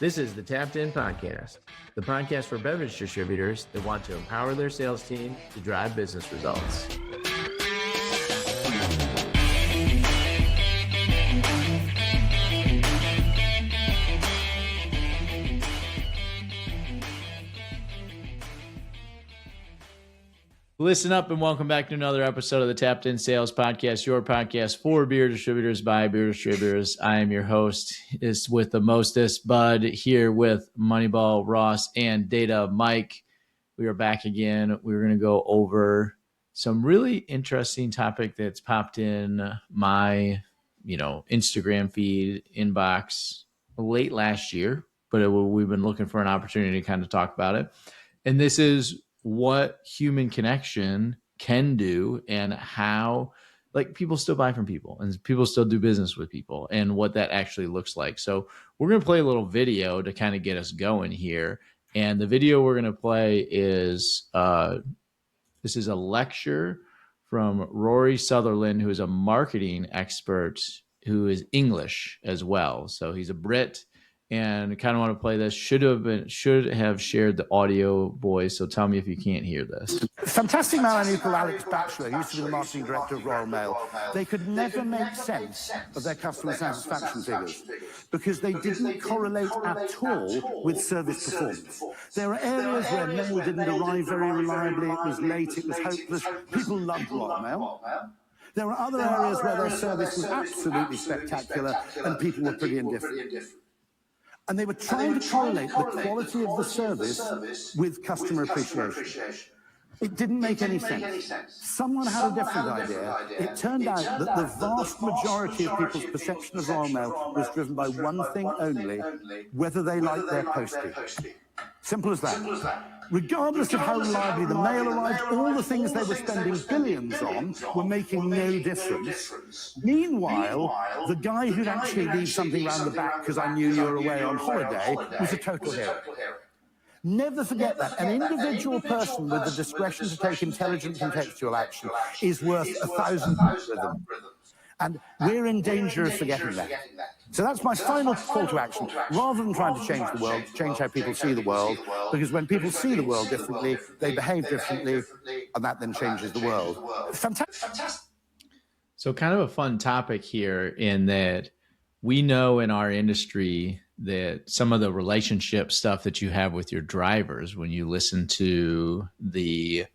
This is the Tapped In Podcast, the podcast for beverage distributors that want to empower their sales team to drive business results. Listen up and welcome back to another episode of the Tapped In Sales Podcast, your podcast for beer distributors by beer distributors. I am your host, is with the mostest, Bud, here with Moneyball Ross and Data Mike. We are back again. We're going to go over some really interesting topic that's popped in my, Instagram feed inbox late last year, but we've been looking for an opportunity to kind of talk about it. And this is what human connection can do and how people still buy from people and people still do business with people and what that actually looks like. So we're going to play a little video to kind of get us going here. And the video we're going to play is, this is a lecture from Rory Sutherland, who is a marketing expert who is English as well. So he's a Brit. And kind of want to play this. Should have shared the audio, boys. So tell me if you can't hear this. Fantastic man I knew called Alex Batchelor, who used to be the marketing director of Royal Mail. They could never make sense of their customer satisfaction figures because they didn't correlate at all with service performance. There are areas where mail didn't arrive very reliably, it was late, it was hopeless. People loved Royal Mail. There are other areas where their service was absolutely spectacular and people were pretty indifferent. And they were trying to correlate the quality of the service with customer appreciation. It didn't make any sense. Someone had a different idea. It turned out that the vast majority of people's perception of Royal Mail was driven by one thing only, whether they liked their postie. Simple as that. Regardless of how reliably the mail arrived, all the things they were spending billions on were making no difference. Meanwhile, the guy who'd actually leave something around the back because I knew you were away on holiday was a total hero. Never forget that. An individual person with the discretion to take intelligent contextual action is worth 1,000 algorithms. And we're in danger of forgetting that. So that's my final call to action. Rather than trying to change the world, change how people see the world, because when people see the world differently, they behave differently, and that then changes the world. Fantastic. So kind of a fun topic here in that we know in our industry that some of the relationship stuff that you have with your drivers, when you listen to the,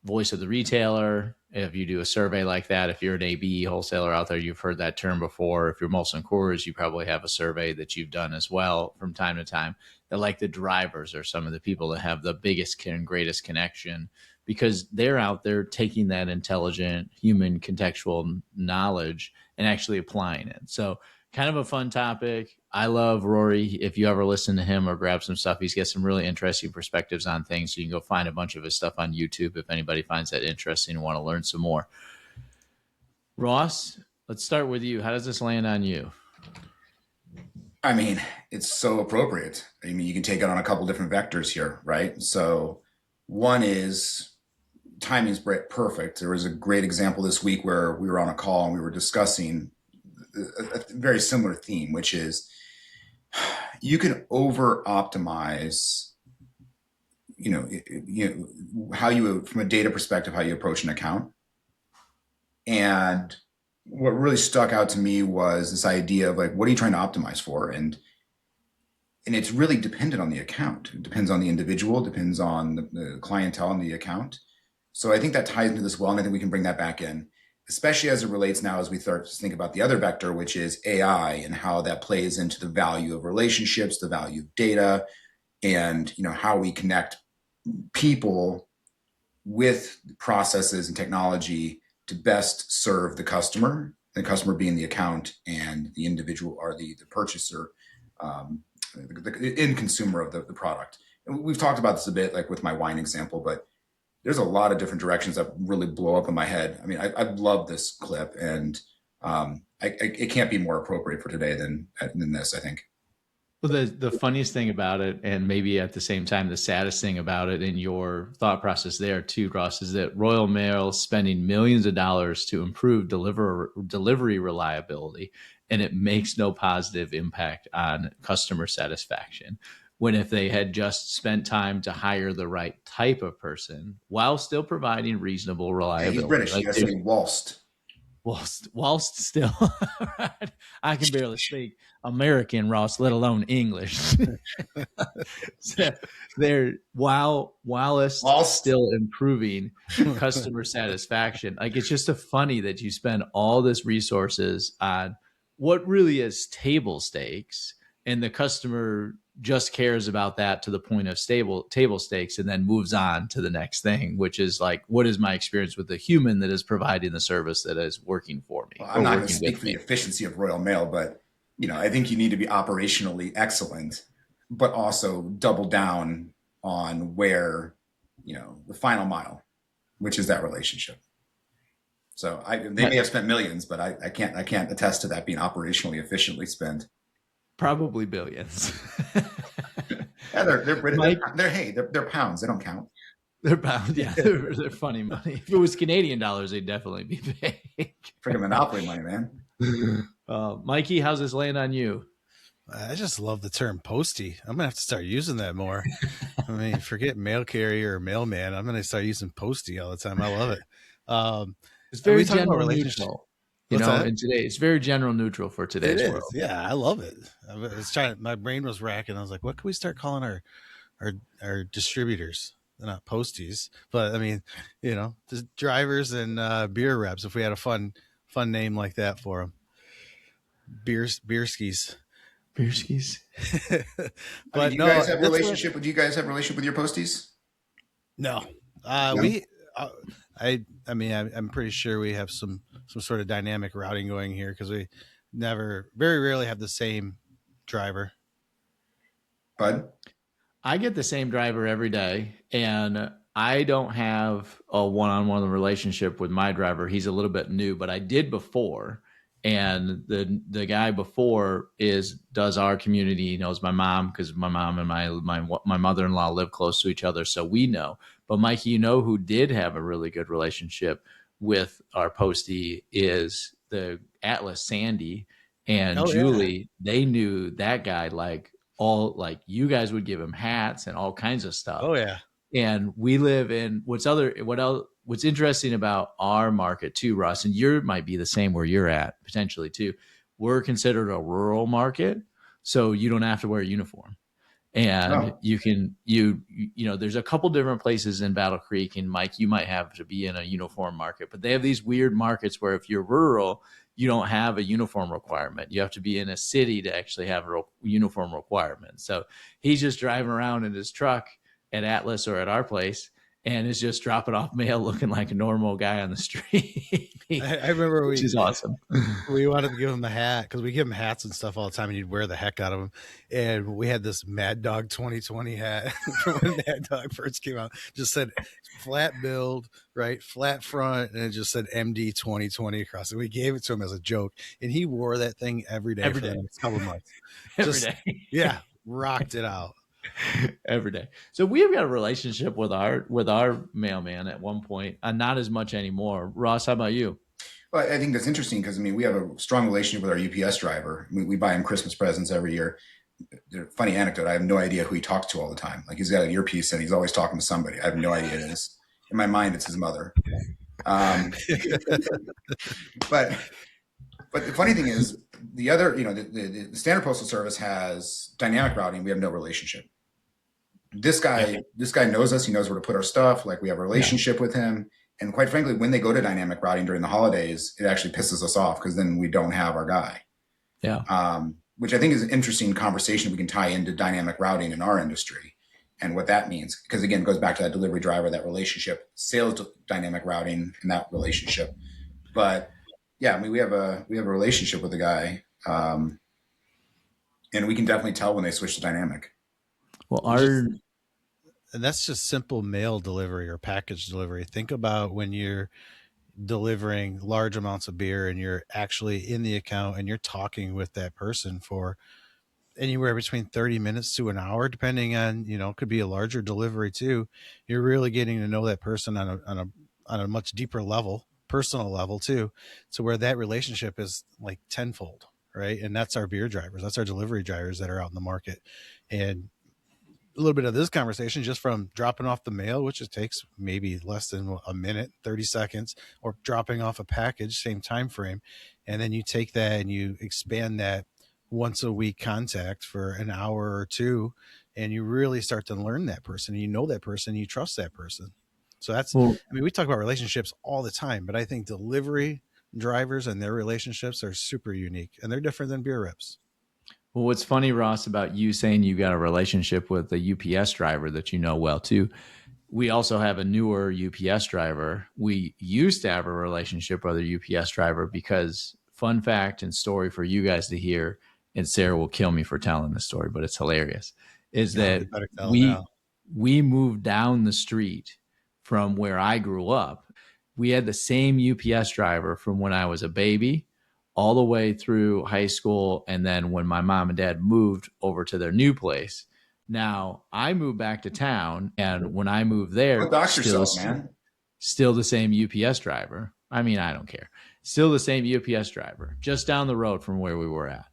voice of the retailer, if you do a survey like that, if you're an AB wholesaler out there, you've heard that term before. If you're Molson Coors, you probably have a survey that you've done as well from time to time. That the drivers are some of the people that have the biggest and greatest connection because they're out there taking that intelligent human contextual knowledge and actually applying it. So kind of a fun topic. I love Rory. If you ever listen to him or grab some stuff, he's got some really interesting perspectives on things. So you can go find a bunch of his stuff on YouTube if anybody finds that interesting and want to learn some more. Ross, let's start with you. How does this land on you? I mean, it's so appropriate. I mean, you can take it on a couple different vectors here, right? So one is timing's perfect. There was a great example this week where we were on a call and we were discussing a very similar theme, which is you can over optimize, how you, from a data perspective, how you approach an account. And what really stuck out to me was this idea of what are you trying to optimize for? And it's really dependent on the account. It depends on the individual, depends on the clientele and the account. So I think that ties into this well, and I think we can bring that back in, especially as it relates now as we start to think about the other vector, which is AI and how that plays into the value of relationships, the value of data, and how we connect people with processes and technology to best serve the customer being the account and the individual or the purchaser, the end consumer of the product. And we've talked about this a bit, with my wine example, but there's a lot of different directions that really blow up in my head. I mean, I love this clip, and it can't be more appropriate for today than this, I think. Well, the funniest thing about it, and maybe at the same time the saddest thing about it in your thought process there too, Ross, is that Royal Mail spending millions of dollars to improve delivery reliability, and it makes no positive impact on customer satisfaction. When if they had just spent time to hire the right type of person while still providing reasonable Yeah, he's reliability, British. like You gotta say waltzed. whilst still, right, I can barely speak American, Ross, let alone English. So they're while it's Waltzed. still improving customer satisfaction. Like it's just a funny that you spend all this resources on what really is table stakes, and the customer just cares about that to the point of stable table stakes and then moves on to the next thing, which is like, what is my experience with the human that is providing the service that is working for me Well, or I'm not going to working speak with for me? the efficiency of Royal Mail, but I think you need to be operationally excellent, but also double down on where, the final mile, which is that relationship. So they may have spent millions, but I can't attest to that being operationally efficiently spent. Probably billions. Yeah, they're British. Mike, They're pounds. They don't count. they're bound. Yeah, they're funny money. If it was Canadian dollars, they'd definitely be big. Freaking monopoly money, man. Mikey, how's this land on you? I just love the term postie. I'm gonna have to start using that more. I mean, forget mail carrier or mailman. I'm gonna start using postie all the time. I love it. It's very we talking about general relationship? neutral. What's that? In today, it's very general neutral for It today's is. world. Yeah, I love it. I was trying. My brain was racking. I was like, what can we start calling our distributors? They're not posties, but I mean, the drivers and beer reps. If we had a fun name like that for them, beer skis. Beer skis. But do you no, guys have that's relationship? Do you guys have relationship with your posties? No, No? we. I mean, I'm pretty sure we have some sort of dynamic routing going here because we very rarely have the same driver. Bud? I get the same driver every day, and I don't have a one-on-one relationship with my driver. He's a little bit new, but I did before. And the guy before does our community. He knows my mom because my mom and my mother-in-law live close to each other, so we know. But Mikey, who did have a really good relationship with our postie is the Atlas Sandy and Julie. Yeah. They knew that guy like you guys would give him hats and all kinds of stuff. Oh yeah. And we live in what's interesting about our market too, Ross, and you might be the same where you're at potentially too. We're considered a rural market, so you don't have to wear a uniform. And you can, there's a couple different places in Battle Creek, and Mike, you might have to be in a uniform market, but they have these weird markets where if you're rural, you don't have a uniform requirement. You have to be in a city to actually have a uniform requirement. So he's just driving around in his truck at Atlas or at our place and is just dropping off mail looking like a normal guy on the street. I remember which is awesome. We wanted to give him a hat because we give him hats and stuff all the time, and you'd wear the heck out of them. And we had this Mad Dog 2020 hat from when Mad Dog first came out. Just said flat build, right, flat front, and it just said MD 2020 across it. We gave it to him as a joke, and he wore that thing every day for the next couple of months. Every day. Yeah, rocked it out. Every day. So we've got a relationship with our mailman at one point, and not as much anymore. Ross, how about you? Well, I think that's interesting because we have a strong relationship with our UPS driver. We buy him Christmas presents every year. Funny anecdote: I have no idea who he talks to all the time. Like he's got an earpiece and he's always talking to somebody. I have no idea it is. In my mind, it's his mother. But the funny thing is, the other, the standard postal service has dynamic routing. We have no relationship. This guy knows us. He knows where to put our stuff. Like we have a relationship with him. And quite frankly, when they go to dynamic routing during the holidays, it actually pisses us off because then we don't have our guy. Yeah. Which I think is an interesting conversation we can tie into dynamic routing in our industry and what that means. Because again, it goes back to that delivery driver, that relationship, sales dynamic routing and that relationship. But yeah, we have a relationship with the guy. And we can definitely tell when they switch to dynamic. Well, and that's just simple mail delivery or package delivery. Think about when you're delivering large amounts of beer and you're actually in the account and you're talking with that person for anywhere between 30 minutes to an hour, depending on, it could be a larger delivery too. You're really getting to know that person on a much deeper level, personal level too. So where that relationship is like tenfold, right? And that's our beer drivers. That's our delivery drivers that are out in the market. And a little bit of this conversation just from dropping off the mail, which it takes maybe less than a minute, 30 seconds, or dropping off a package, same time frame. And then you take that and you expand that once a week contact for an hour or two, and you really start to learn that person. You know that person, you trust that person. So that's, Well, I mean, we talk about relationships all the time, but I think delivery drivers and their relationships are super unique, and they're different than beer reps. Well, what's funny, Ross, about you saying you got a relationship with a UPS driver that you know well too. We also have a newer UPS driver. We used to have a relationship with a UPS driver because, fun fact and story for you guys to hear, and Sarah will kill me for telling this story, but it's hilarious, is that You better tell we now. we moved down the street from where I grew up. We had the same UPS driver from when I was a baby all the way through high school. And then when my mom and dad moved over to their new place, now I moved back to town. And when I moved there, Go dox yourself, man. still the same UPS driver. I mean, I don't care. Still the same UPS driver, just down the road from where we were at.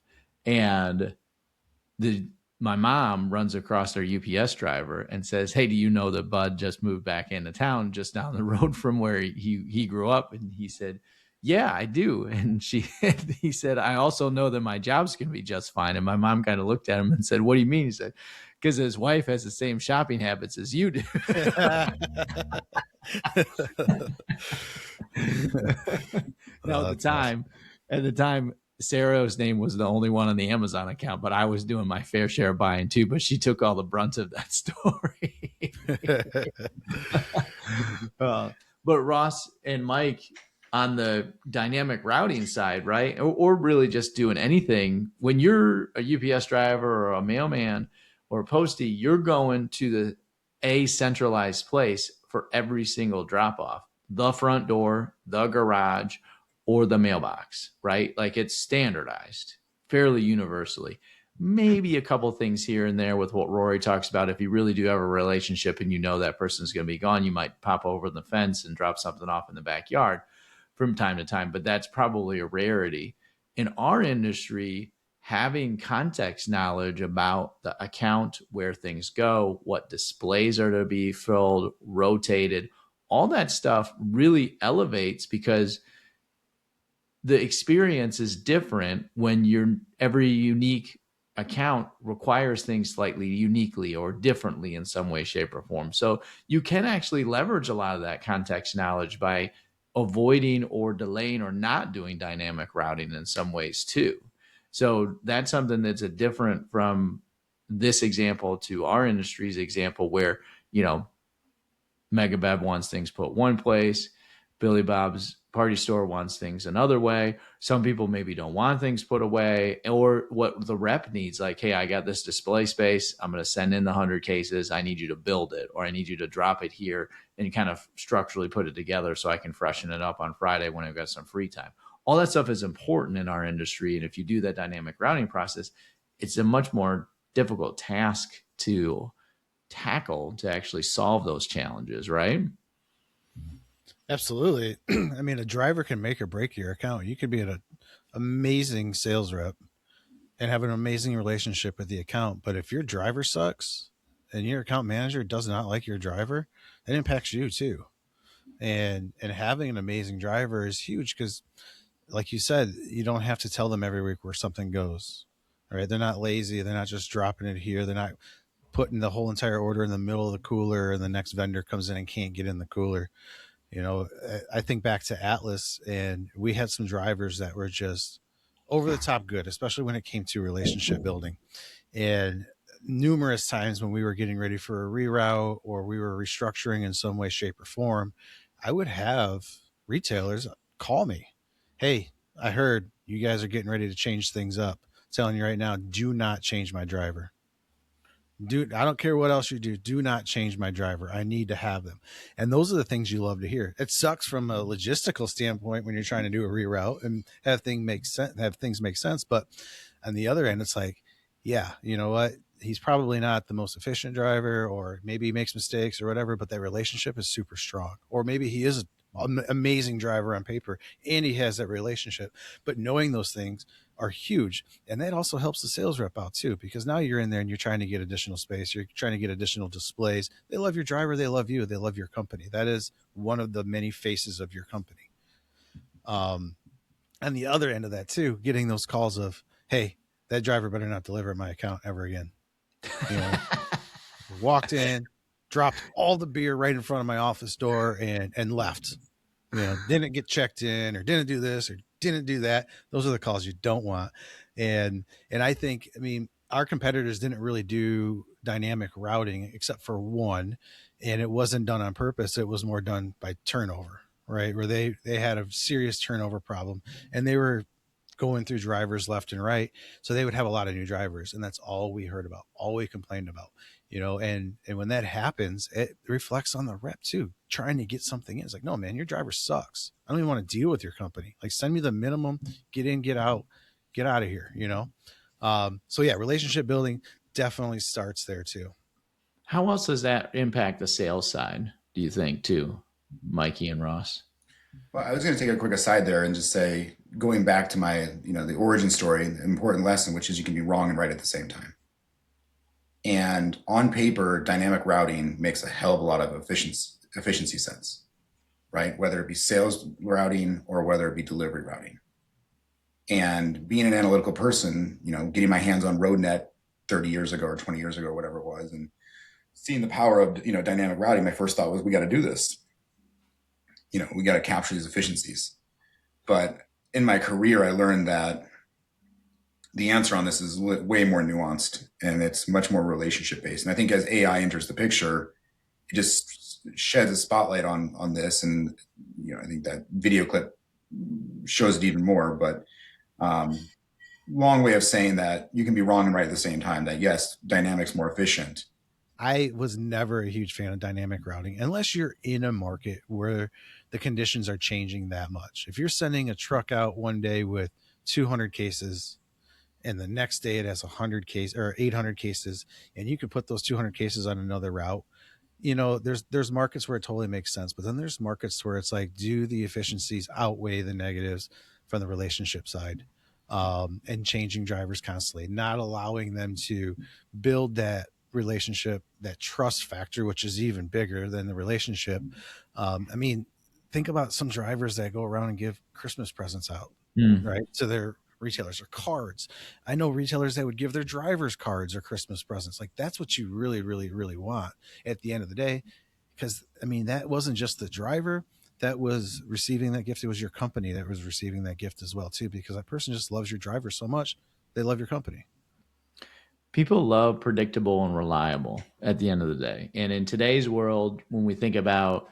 And my mom runs across our UPS driver and says, "Hey, do you know that Bud just moved back into town just down the road from where he grew up?" And he said, "Yeah, I do." And he said, "I also know that my job's going to be just fine." And my mom kind of looked at him and said, "What do you mean?" He said, "Because his wife has the same shopping habits as you do." Now, at the time, Sarah's name was the only one on the Amazon account, but I was doing my fair share of buying too. But she took all the brunt of that story. But Ross and Mike, on the dynamic routing side, right? Or really just doing anything, when you're a UPS driver or a mailman or a postie, you're going to a centralized place for every single drop off, the front door, the garage, or the mailbox, right? Like it's standardized fairly universally. Maybe a couple things here and there with what Rory talks about. If you really do have a relationship and you know that person's going to be gone, you might pop over the fence and drop something off in the backyard from time to time, but that's probably a rarity. In our industry, having context knowledge about the account, where things go, what displays are to be filled, rotated, all that stuff really elevates, because the experience is different when every unique account requires things slightly uniquely or differently in some way, shape, or form. So you can actually leverage a lot of that context knowledge by avoiding or delaying or not doing dynamic routing in some ways too. So that's something that's a different from this example to our industry's example, where, Mega Bev wants things put one place, Billy Bob's Party Store wants things another way. Some people maybe don't want things put away, or what the rep needs, like, "Hey, I got this display space. I'm going to send in the 100 cases. I need you to build it, or I need you to drop it here and kind of structurally put it together so I can freshen it up on Friday when I've got some free time." All that stuff is important in our industry. And if you do that dynamic routing process, it's a much more difficult task to tackle to actually solve those challenges, right? Absolutely. I mean, a driver can make or break your account. You could be an amazing sales rep and have an amazing relationship with the account, but if your driver sucks and your account manager does not like your driver, it impacts you too. And having an amazing driver is huge because, like you said, you don't have to tell them every week where something goes. All right, they're not lazy. They're not just dropping it here. They're not putting the whole entire order in the middle of the cooler and the next vendor comes in and can't get in the cooler. I think back to Atlas, and we had some drivers that were just over the top good, especially when it came to relationship building. And numerous times when we were getting ready for a reroute or we were restructuring in some way, shape, or form, I would have retailers call me. "Hey, I heard you guys are getting ready to change things up. I'm telling you right now, do not change my driver. Dude, I don't care what else you do. Do not change my driver. I need to have them." And those are the things you love to hear. It sucks from a logistical standpoint when you're trying to do a reroute and have things make sense. But on the other end, it's like, yeah, you know what? He's probably not the most efficient driver, or maybe he makes mistakes or whatever, but that relationship is super strong. Or maybe he is an amazing driver on paper and he has that relationship. But knowing those things are huge. And that also helps the sales rep out too, because now you're in there and you're trying to get additional space. You're trying to get additional displays. They love your driver. They love you. They love your company. That is one of the many faces of your company. On the other end of that too, getting those calls of, hey, that driver better not deliver at my account ever again. You know, walked in, dropped all the beer right in front of my office door and left. You know, didn't get checked in or didn't do this or didn't do that. Those are the calls you don't want. And I think, I mean, our competitors didn't really do dynamic routing except for one, and it wasn't done on purpose. It was more done by turnover, right? Where they had a serious turnover problem and they were going through drivers left and right. So they would have a lot of new drivers, and that's all we heard about, all we complained about, you know, and when that happens, it reflects on the rep too, trying to get something in. It's like, no, man, your driver sucks. I don't even want to deal with your company. Like, send me the minimum, get in, get out of here, you know? So yeah, relationship building definitely starts there too. How else does that impact the sales side, do you think, too, Mikey and Ross? Well, I was going to take a quick aside there and just say, going back to my, the origin story, an important lesson, which is you can be wrong and right at the same time. And on paper, dynamic routing makes a hell of a lot of efficiency sense, right? Whether it be sales routing or whether it be delivery routing. And being an analytical person, getting my hands on RoadNet 30 years ago or 20 years ago, or whatever it was, and seeing the power of, dynamic routing, my first thought was, we got to do this. We got to capture these efficiencies. But in my career, I learned that the answer on this is way more nuanced, and it's much more relationship based. And I think as AI enters the picture, it just sheds a spotlight on this. And, I think that video clip shows it even more, but long way of saying that you can be wrong and right at the same time, that yes, dynamic's more efficient. I was never a huge fan of dynamic routing unless you're in a market where the conditions are changing that much. If you're sending a truck out one day with 200 cases and the next day it has 100 cases or 800 cases, and you can put those 200 cases on another route, there's markets where it totally makes sense. But then there's markets where it's like, do the efficiencies outweigh the negatives from the relationship side? And changing drivers constantly, not allowing them to build that relationship, that trust factor, which is even bigger than the relationship. I mean, think about some drivers that go around and give Christmas presents out, right, to their retailers, or cards. I know retailers that would give their drivers cards or Christmas presents. Like, that's what you really, really, really want at the end of the day. Because, I mean, that wasn't just the driver that was receiving that gift. It was your company that was receiving that gift as well too, because that person just loves your driver so much, they love your company. People love predictable and reliable at the end of the day. And in today's world, when we think about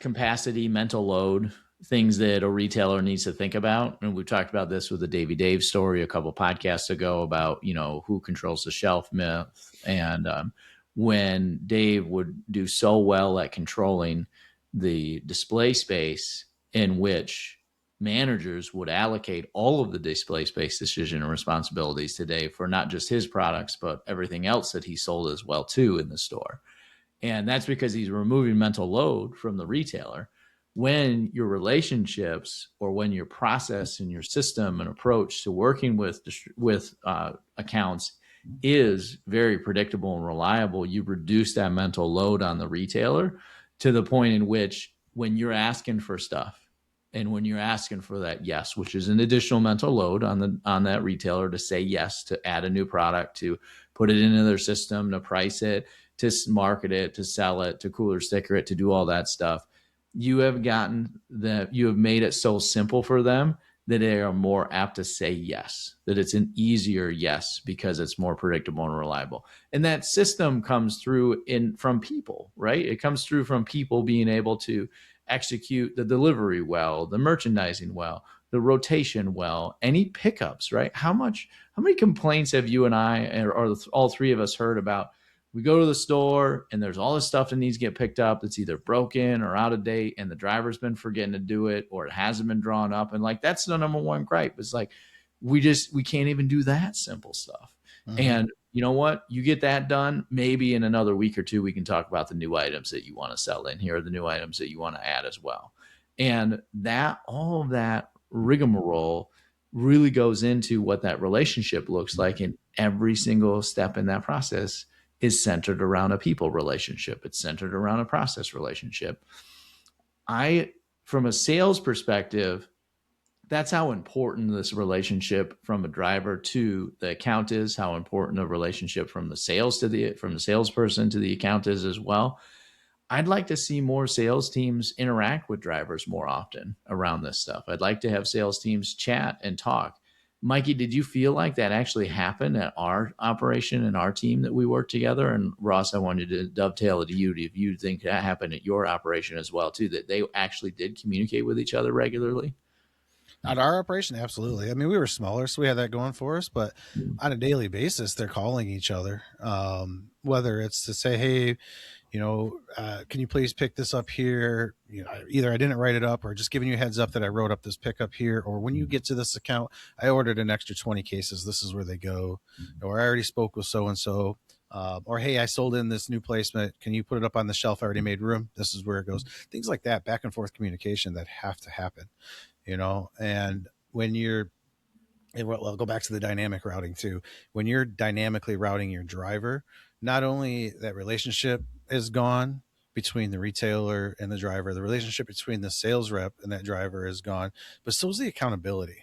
capacity, mental load, things that a retailer needs to think about, and we've talked about this with the Davey Dave story a couple podcasts ago about, who controls the shelf myth. And when Dave would do so well at controlling the display space, in which managers would allocate all of the display space decision and responsibilities today for not just his products, but everything else that he sold as well too in the store. And that's because he's removing mental load from the retailer. When your relationships, or when your process and your system and approach to working with accounts is very predictable and reliable, you reduce that mental load on the retailer to the point in which, when you're asking for stuff, and when you're asking for that yes, which is an additional mental load on that retailer to say yes, to add a new product, to put it into their system, to price it, to market it, to sell it, to cooler sticker it, to do all that stuff, you have made it so simple for them that they are more apt to say yes, that it's an easier yes because it's more predictable and reliable. And that system comes through from people, right? It comes through from people being able to execute the delivery well, the merchandising well, the rotation well, any pickups, right? How many complaints have you and I, or all three of us, heard about? We go to the store and there's all this stuff that needs to get picked up that's either broken or out of date, and the driver's been forgetting to do it, or it hasn't been drawn up. And like, that's the number one gripe. It's like, we can't even do that simple stuff. And you know what? You get that done. Maybe in another week or two, we can talk about the new items that you want to sell in here, or the new items that you want to add as well. And that, all of that rigmarole really goes into what that relationship looks like. And every single step in that process is centered around a people relationship. It's centered around a process relationship. From a sales perspective, that's how important this relationship from a driver to the account is, how important a relationship from the salesperson to the account is as well. I'd like to see more sales teams interact with drivers more often around this stuff. I'd like to have sales teams chat and talk. Mikey, did you feel like that actually happened at our operation and our team that we worked together? And Ross, I wanted to dovetail it to you if you think that happened at your operation as well, too, that they actually did communicate with each other regularly? At our operation, absolutely. I mean, we were smaller, so we had that going for us. But on a daily basis, they're calling each other, whether it's to say, "Hey, can you please pick this up here?" Either I didn't write it up, or just giving you a heads up that I wrote up this pickup here. Or when you get to this account, I ordered an extra 20 cases. This is where they go. Or I already spoke with so and so. Or, hey, I sold in this new placement. Can you put it up on the shelf? I already made room. This is where it goes. Things like that, back and forth communication that have to happen. And when I'll go back to the dynamic routing too. When you're dynamically routing your driver, not only that relationship is gone between the retailer and the driver, the relationship between the sales rep and that driver is gone, but so is the accountability,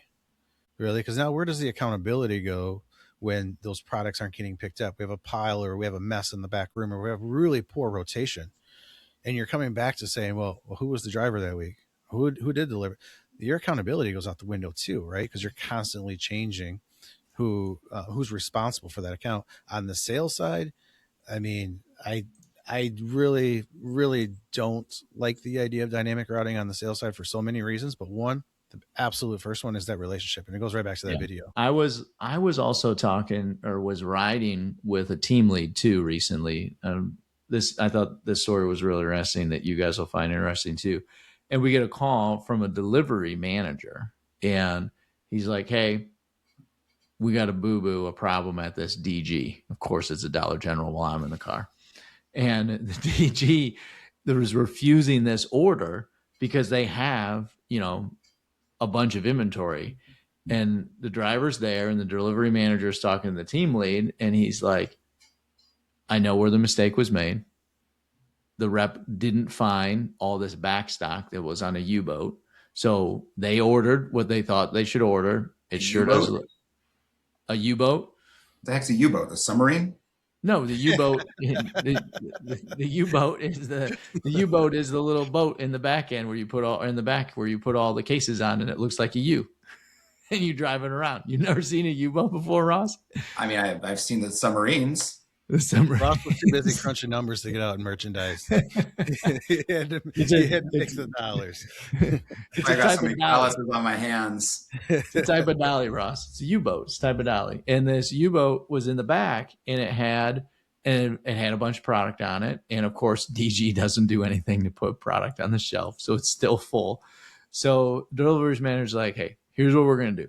really. Because now where does the accountability go when those products aren't getting picked up? We have a pile, or we have a mess in the back room, or we have really poor rotation. And you're coming back to saying, well, who was the driver that week? Who did deliver? Your accountability goes out the window too, right? Because you're constantly changing who's responsible for that account. On the sales side, I mean, I really, really don't like the idea of dynamic routing on the sales side for so many reasons. But one, the absolute first one is that relationship, and it goes right back to that video. I was also talking, or was riding with a team lead too recently. I thought this story was really interesting, that you guys will find interesting too. And we get a call from a delivery manager, and he's like, "Hey, we got a problem at this DG." Of course, it's a Dollar General while I'm in the car. And the DG was refusing this order because they have, a bunch of inventory. And the driver's there, and the delivery manager is talking to the team lead, and he's like, "I know where the mistake was made. The rep didn't find all this back stock that was on a U-boat. So they ordered what they thought they should order. It sure does look a U-boat." The heck's a U-boat? The submarine? No, the U-boat. the U-boat is the little boat in the back end where you put all the cases on, and it looks like a U. And you drive it around. You've never seen a U-boat before, Ross? I mean, I've seen the submarines. Ross was too busy crunching numbers to get out in merchandise. he had to mix the dollars. I got so many balances on my hands. It's a type of dolly, Ross. It's a U-boat. It's a type of dolly. And this U-boat was in the back, and it had a bunch of product on it. And of course, DG doesn't do anything to put product on the shelf, so it's still full. So the delivery manager's like, "Hey, here's what we're gonna do.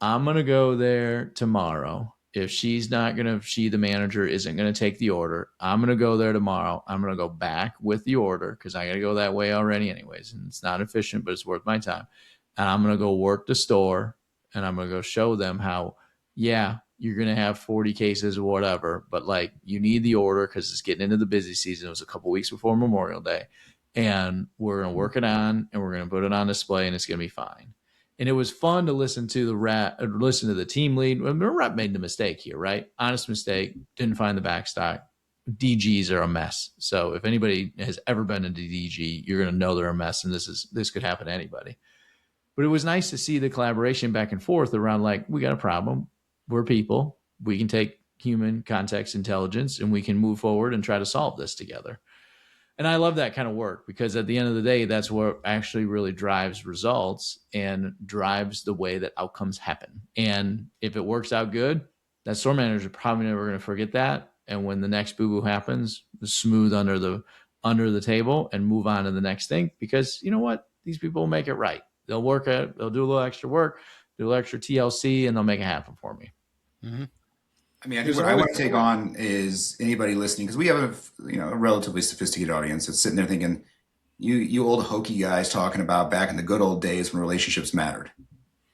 I'm gonna go there tomorrow. If the manager isn't going to take the order, I'm going to go there tomorrow. I'm going to go back with the order because I got to go that way already anyways. And it's not efficient, but it's worth my time. And I'm going to go work the store, and I'm going to go show them how, yeah, you're going to have 40 cases or whatever, but like you need the order because it's getting into the busy season. It was a couple weeks before Memorial Day, and we're going to work it on, and we're going to put it on display, and it's going to be fine." And it was fun to listen to the team lead. The rep made the mistake here, right? Honest mistake. Didn't find the backstock. DGs are a mess. So if anybody has ever been into DG, you're going to know they're a mess, and this could happen to anybody. But it was nice to see the collaboration back and forth around, like, we got a problem. We're people. We can take human context intelligence, and we can move forward and try to solve this together. And I love that kind of work, because at the end of the day, that's what actually really drives results and drives the way that outcomes happen. And if it works out good, that store manager is probably never going to forget that. And when the next boo-boo happens, smooth under the table and move on to the next thing, because you know what? These people will make it right. They'll do a little extra work, do a little extra TLC, and they'll make it happen for me. Mm-hmm. I mean, I think what I want to take on is anybody listening, because we have a relatively sophisticated audience that's sitting there thinking, you old hokey guys talking about back in the good old days when relationships mattered,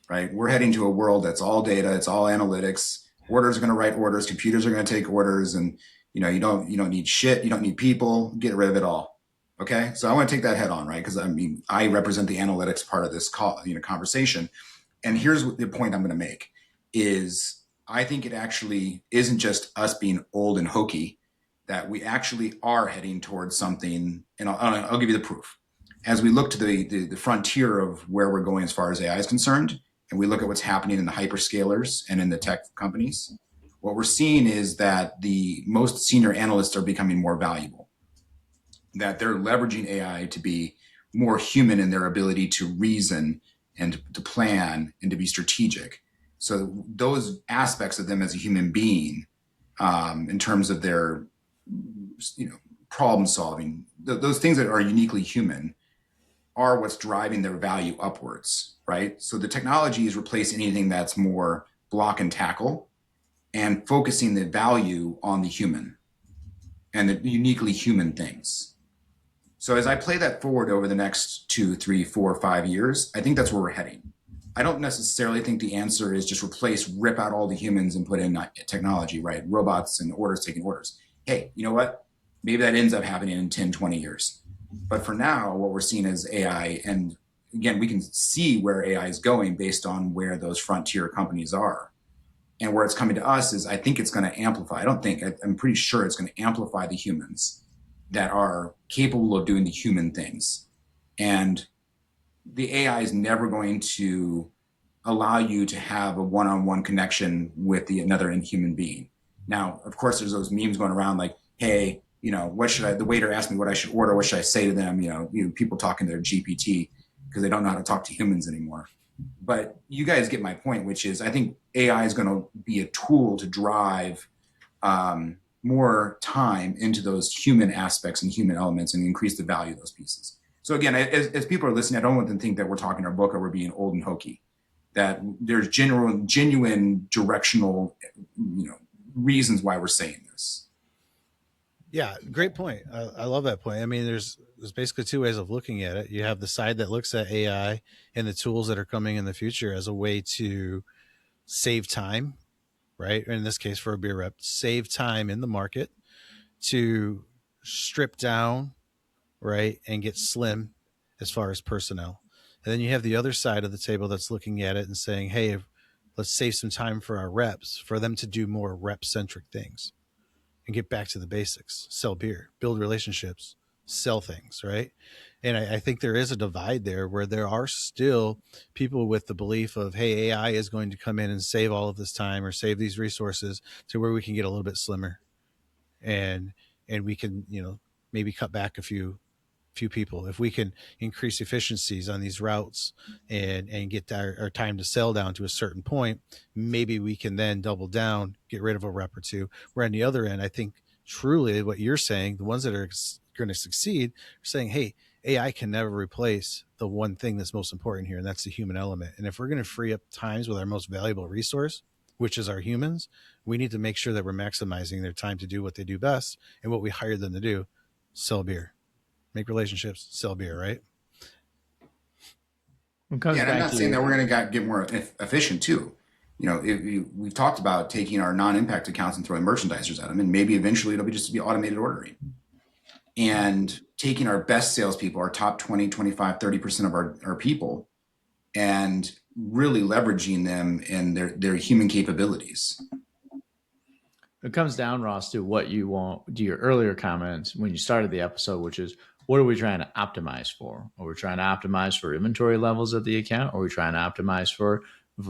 right? We're heading to a world that's all data, it's all analytics. Orders are going to write orders, computers are going to take orders, and you don't need shit, you don't need people, get rid of it all. Okay, so I want to take that head on, right? Because I mean, I represent the analytics part of this conversation, and here's the point I'm going to make is I think it actually isn't just us being old and hokey, that we actually are heading towards something, and I'll give you the proof. As we look to the frontier of where we're going as far as AI is concerned, and we look at what's happening in the hyperscalers and in the tech companies, what we're seeing is that the most senior analysts are becoming more valuable, that they're leveraging AI to be more human in their ability to reason and to plan and to be strategic. So those aspects of them as a human being, in terms of their problem solving, those things that are uniquely human are what's driving their value upwards, right? So the technology is replacing anything that's more block and tackle and focusing the value on the human and the uniquely human things. So as I play that forward over the next 2, 3, 4, 5 years, I think that's where we're heading. I don't necessarily think the answer is just rip out all the humans and put in technology, right? Robots and orders taking orders. Hey, you know what? Maybe that ends up happening in 10, 20 years. But for now, what we're seeing is AI. And again, we can see where AI is going based on where those frontier companies are. And where it's coming to us is I think it's going to amplify. I'm pretty sure it's going to amplify the humans that are capable of doing the human things. And the AI is never going to allow you to have a one-on-one connection with another human being. Now, of course, there's those memes going around like, hey, the waiter asked me what I should order. What should I say to them? People talking to their GPT because they don't know how to talk to humans anymore. But you guys get my point, which is I think AI is going to be a tool to drive more time into those human aspects and human elements and increase the value of those pieces. So again, as people are listening, I don't want them to think that we're talking our book or we're being old and hokey, that there's genuine directional, reasons why we're saying this. Yeah, great point. I love that point. I mean, there's basically two ways of looking at it. You have the side that looks at AI and the tools that are coming in the future as a way to save time, right? In this case, for a beer rep, save time in the market, to strip down, right, and get slim as far as personnel. And then you have the other side of the table that's looking at it and saying, hey, let's save some time for our reps, for them to do more rep-centric things and get back to the basics, sell beer, build relationships, sell things, right? And I think there is a divide there where there are still people with the belief of, hey, AI is going to come in and save all of this time or save these resources to where we can get a little bit slimmer. And we can, maybe cut back a few people. If we can increase efficiencies on these routes and get our time to sell down to a certain point, maybe we can then double down, get rid of a rep or two. Where on the other end, I think truly what you're saying, the ones that are going to succeed are saying, hey, AI can never replace the one thing that's most important here, and that's the human element. And if we're going to free up times with our most valuable resource, which is our humans, we need to make sure that we're maximizing their time to do what they do best and what we hired them to do, sell beer. Make relationships, sell beer, right? And I'm not saying that we're going to get more efficient too. We've talked about taking our non-impact accounts and throwing merchandisers at them, and maybe eventually it'll be automated ordering. And taking our best salespeople, our top 20, 25, 30% of our people, and really leveraging them and their human capabilities. It comes down, Ross, to what you want, to your earlier comments when you started the episode, which is, what are we trying to optimize for? Are we trying to optimize for inventory levels of the account? Are we trying to optimize for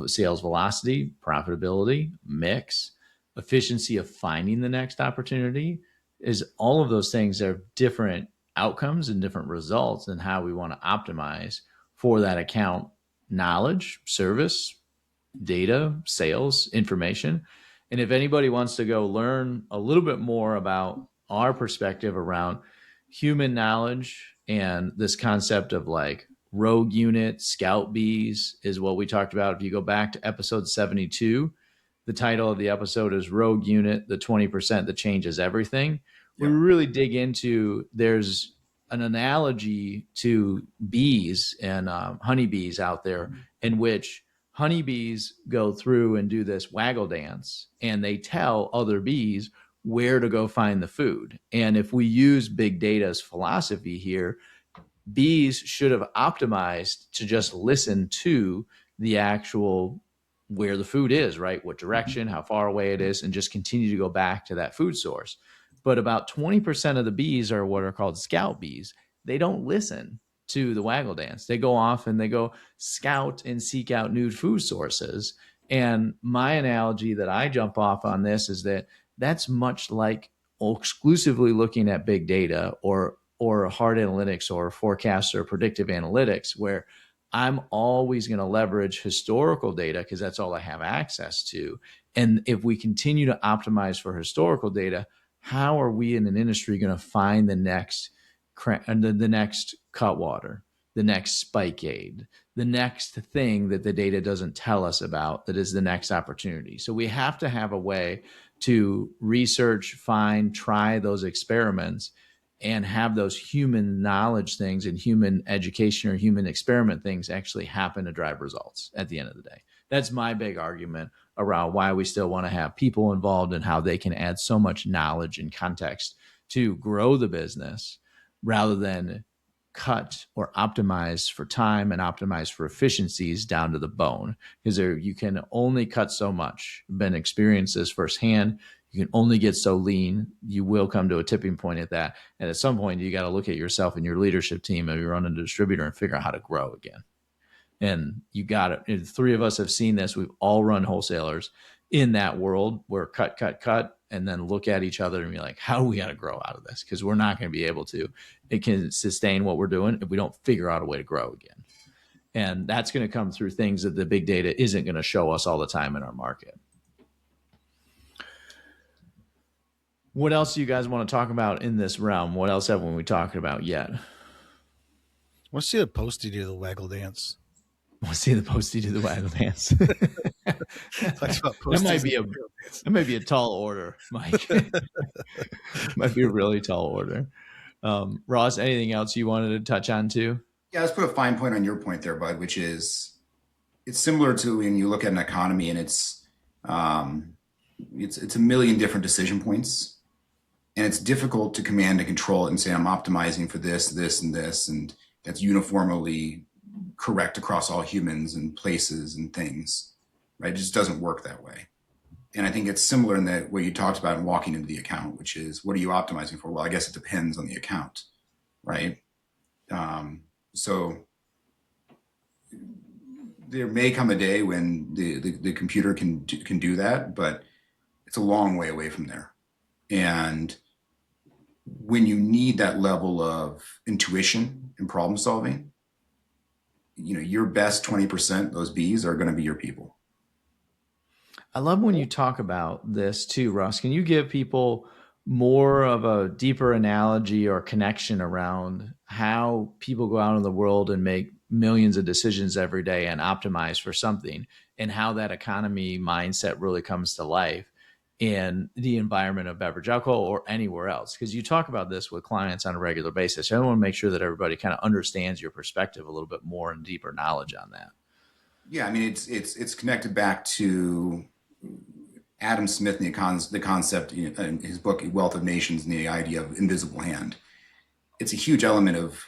sales velocity, profitability, mix, efficiency of finding the next opportunity? Is all of those things are different outcomes and different results in how we want to optimize for that account knowledge, service, data, sales, information. And if anybody wants to go learn a little bit more about our perspective around human knowledge and this concept of like rogue unit, scout bees is what we talked about. If you go back to episode 72, the title of the episode is Rogue Unit, the 20% that changes everything. Yep. We really dig into, there's an analogy to bees and honeybees out there, in which honeybees go through and do this waggle dance, and they tell other bees where to go find the food. And if we use big data's philosophy here, bees should have optimized to just listen to the actual where the food is, right? What direction, how far away it is, and just continue to go back to that food source. But about 20% of the bees are what are called scout bees. They don't listen to the waggle dance. They go off and they go scout and seek out new food sources. And my analogy that I jump off on this is that that's much like exclusively looking at big data or hard analytics or forecast or predictive analytics, where I'm always going to leverage historical data because that's all I have access to. And if we continue to optimize for historical data, how are we in an industry going to find the next cutwater, the next spike aid, the next thing that the data doesn't tell us about that is the next opportunity? So we have to have a way to research, find, try those experiments, and have those human knowledge things and human education or human experiment things actually happen to drive results at the end of the day. That's my big argument around why we still want to have people involved and how they can add so much knowledge and context to grow the business rather than cut or optimize for time and optimize for efficiencies down to the bone, because you can only cut so much. I've been experienced this firsthand. You can only get so lean. You will come to a tipping point at that. And at some point, you got to look at yourself and your leadership team and you run a distributor and figure out how to grow again. And you got it. The three of us have seen this. We've all run wholesalers in that world where cut, and then look at each other and be like, how do we got to grow out of this? Because we're not going to be able to. It can sustain what we're doing if we don't figure out a way to grow again. And that's going to come through things that the big data isn't going to show us all the time in our market. What else do you guys want to talk about in this realm? What else haven't we talked about yet? Let's see the postie do the waggle dance. Let's see the postie do the waggle dance. That might be a tall order, Mike. Might be a really tall order. Ross, anything else you wanted to touch on too? Yeah, let's put a fine point on your point there, Bud, which is it's similar to when you look at an economy and it's a million different decision points. And it's difficult to command and control it and say, I'm optimizing for this, this, and this. And that's uniformly correct across all humans and places and things, right? It just doesn't work that way. And I think it's similar in that what you talked about in walking into the account, which is, what are you optimizing for? Well, I guess it depends on the account, right? So there may come a day when the computer can do that, but it's a long way away from there. And when you need that level of intuition and problem solving, your best 20%, those Bs are going to be your people. I love when you talk about this too, Russ. Can you give people more of a deeper analogy or connection around how people go out in the world and make millions of decisions every day and optimize for something, and how that economy mindset really comes to life in the environment of beverage alcohol or anywhere else? Because you talk about this with clients on a regular basis. So I want to make sure that everybody kind of understands your perspective a little bit more and deeper knowledge on that. Yeah, I mean, it's connected back to Adam Smith and the concept in his book Wealth of Nations, and the idea of invisible hand. It's a huge element of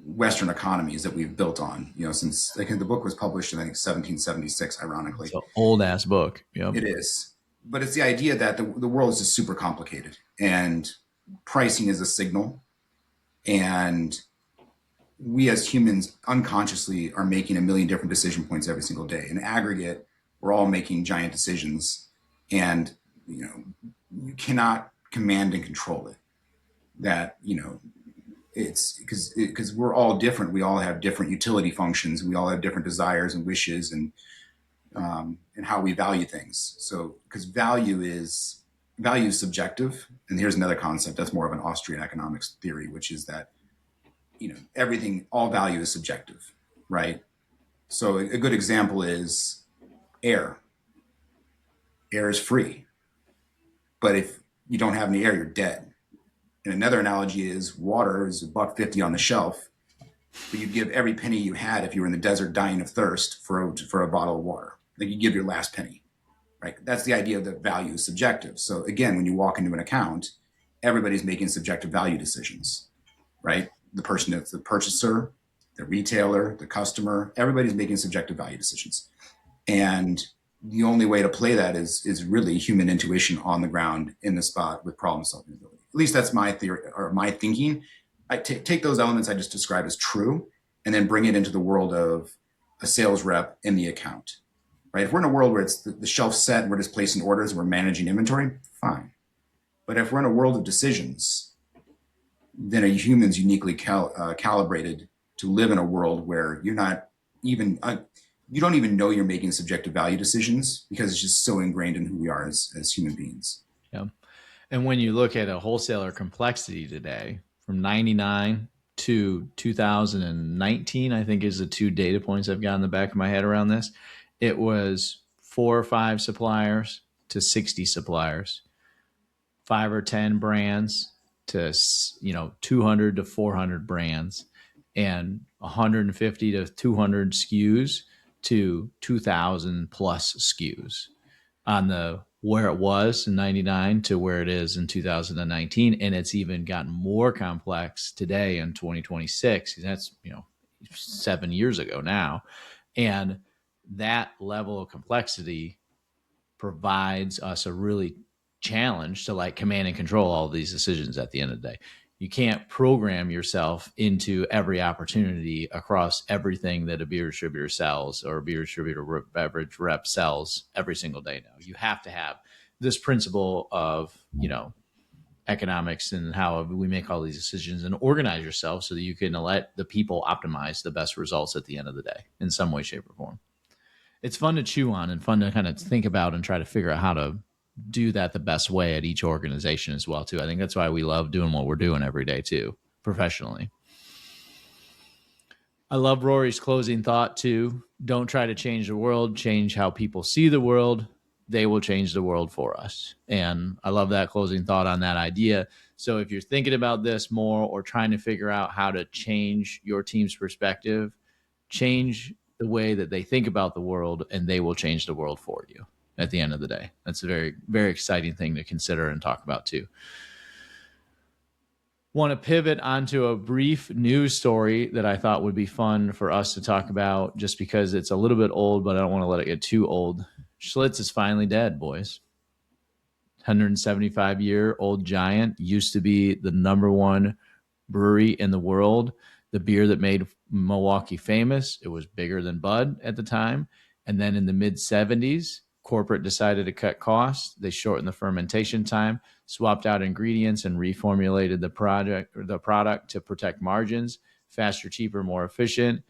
Western economies that we've built on since the book was published in, I think, 1776. Ironically, it's an old ass book. Yep. It is. But it's the idea that the world is just super complicated, and pricing is a signal. And we as humans unconsciously are making a million different decision points every single day. In aggregate, we're all making giant decisions, and you cannot command and control it. That it's because we're all different. We all have different utility functions. We all have different desires and wishes, and how we value things. So, because value is subjective. And here's another concept that's more of an Austrian economics theory, which is that, all value is subjective, right? So a good example is air. air is free. But if you don't have any air, you're dead. And another analogy is water is $1.50 on the shelf, but you'd give every penny you had if you were in the desert dying of thirst for a bottle of water. Like you give your last penny, right? That's the idea that value is subjective. So again, when you walk into an account, everybody's making subjective value decisions, right? The person that's the purchaser, the retailer, the customer, everybody's making subjective value decisions. And the only way to play that is really human intuition on the ground in the spot with problem solving ability. At least that's my theory or my thinking. I take those elements I just described as true and then bring it into the world of a sales rep in the account, right? If we're in a world where it's the shelf set and we're just placing orders and we're managing inventory, fine. But if we're in a world of decisions, then a human's uniquely calibrated to live in a world where you're not even, you don't even know you're making subjective value decisions because it's just so ingrained in who we are as human beings. Yeah. And when you look at a wholesaler complexity today, from 99 to 2019, I think is the two data points I've got in the back of my head around this. It was 4 or 5 suppliers to 60 suppliers, 5 or 10 brands to 200 to 400 brands, and 150 to 200 SKUs to 2,000 plus SKUs on the where it was in 99 to where it is in 2019. And it's even gotten more complex today in 2026. That's, 7 years ago now. And that level of complexity provides us a really challenge to like command and control all of these decisions at the end of the day. You can't program yourself into every opportunity across everything that a beer distributor sells or a beer distributor beverage rep sells every single day now. You have to have this principle of, economics and how we make all these decisions and organize yourself so that you can let the people optimize the best results at the end of the day in some way, shape, or form. It's fun to chew on and fun to kind of think about and try to figure out how to do that the best way at each organization as well too. I think that's why we love doing what we're doing every day too, professionally. I love Rory's closing thought too. Don't try to change the world, change how people see the world. They will change the world for us. And I love that closing thought on that idea. So if you're thinking about this more or trying to figure out how to change your team's perspective, change the way that they think about the world, and they will change the world for you at the end of the day. That's a very, very exciting thing to consider and talk about too. Want to pivot onto a brief news story that I thought would be fun for us to talk about just because it's a little bit old, but I don't want to let it get too old. Schlitz is finally dead, boys. 175-year-old giant, used to be the number one brewery in the world, the beer that made Milwaukee famous. It was bigger than Bud at the time. And then in the mid-70s, corporate decided to cut costs. They shortened the fermentation time, swapped out ingredients, and reformulated the product to protect margins. Faster, cheaper, more efficient.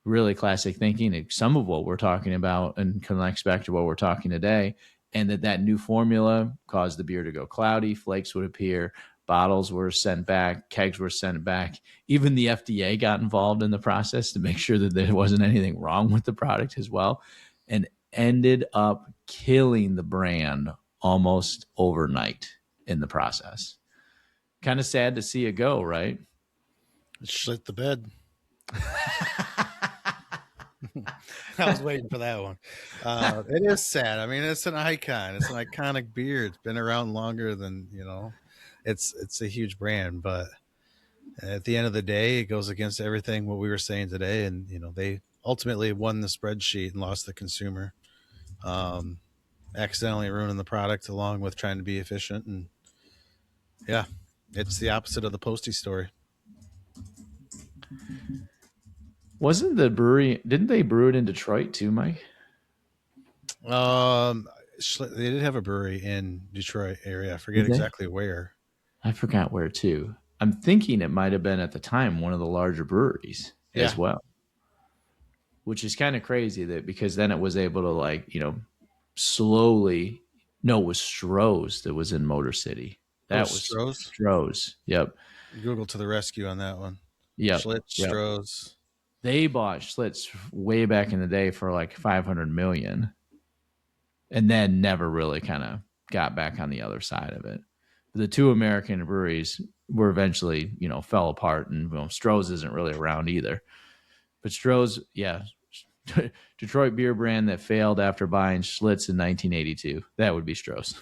Really classic thinking. Some of what we're talking about and connects back to what we're talking today. And that new formula caused the beer to go cloudy. Flakes would appear. Bottles were sent back. Kegs were sent back. Even the FDA got involved in the process to make sure that there wasn't anything wrong with the product as well. And ended up killing the brand almost overnight in the process. Kind of sad to see it go, right? Shit the bed. I was waiting for that one. It is sad. I mean, it's an icon. It's an iconic beer. It's been around longer than, it's a huge brand, but at the end of the day, it goes against everything what we were saying today. And, they ultimately won the spreadsheet and lost the consumer, accidentally ruining the product along with trying to be efficient. And yeah, it's the opposite of the Posty story. Wasn't the brewery, didn't they brew it in Detroit too, Mike? They did have a brewery in Detroit area. I forget exactly where. I forgot where too. I'm thinking it might have been at the time one of the larger breweries as well, which is kind of crazy that because then it was able to slowly. No, it was Stroh's that was in Motor City. That was Stroh's. Stroh's. Yep. Google to the rescue on that one. Yep. Schlitz, yep. Stroh's. They bought Schlitz way back in the day for like $500 million. and then never really kind of got back on the other side of it. The two American breweries were eventually, fell apart, and Stroh's isn't really around either. But Stroh's, yeah, Detroit beer brand that failed after buying Schlitz in 1982. That would be Stroh's.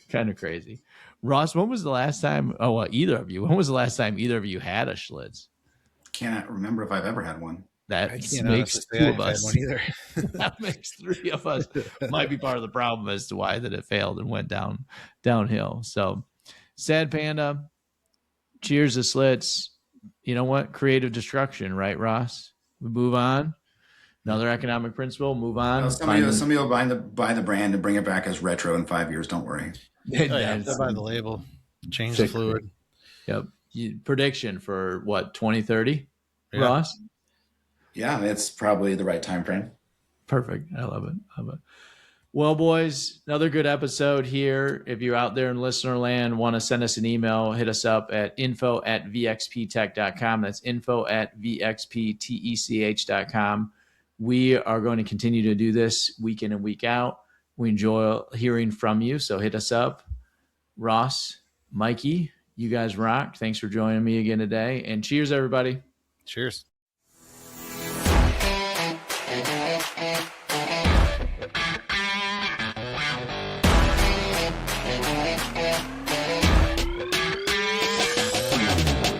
Kind of crazy. Ross, when was the last time? Oh, well, either of you. When was the last time either of you had a Schlitz? Can't remember if I've ever had one. That makes two of us. Either. That makes three of us. Might be part of the problem as to why that it failed and went downhill. So, Sad Panda. Cheers to Schlitz. You know what? Creative destruction, right, Ross? We move on. Another economic principle. Move on. Somebody will buy the brand and bring it back as retro in 5 years. Don't worry. Buy the label, change the fluid. Yep. Prediction for what, 2030, yeah. Ross? Yeah, it's probably the right time frame. Perfect. I love it. Well, boys, another good episode here. If you're out there in listener land, want to send us an email, hit us up at info@vxptech.com. That's info@vxptech.com. We are going to continue to do this week in and week out. We enjoy hearing from you, so hit us up. Ross, Mikey, you guys rock. Thanks for joining me again today, and cheers, everybody. Cheers.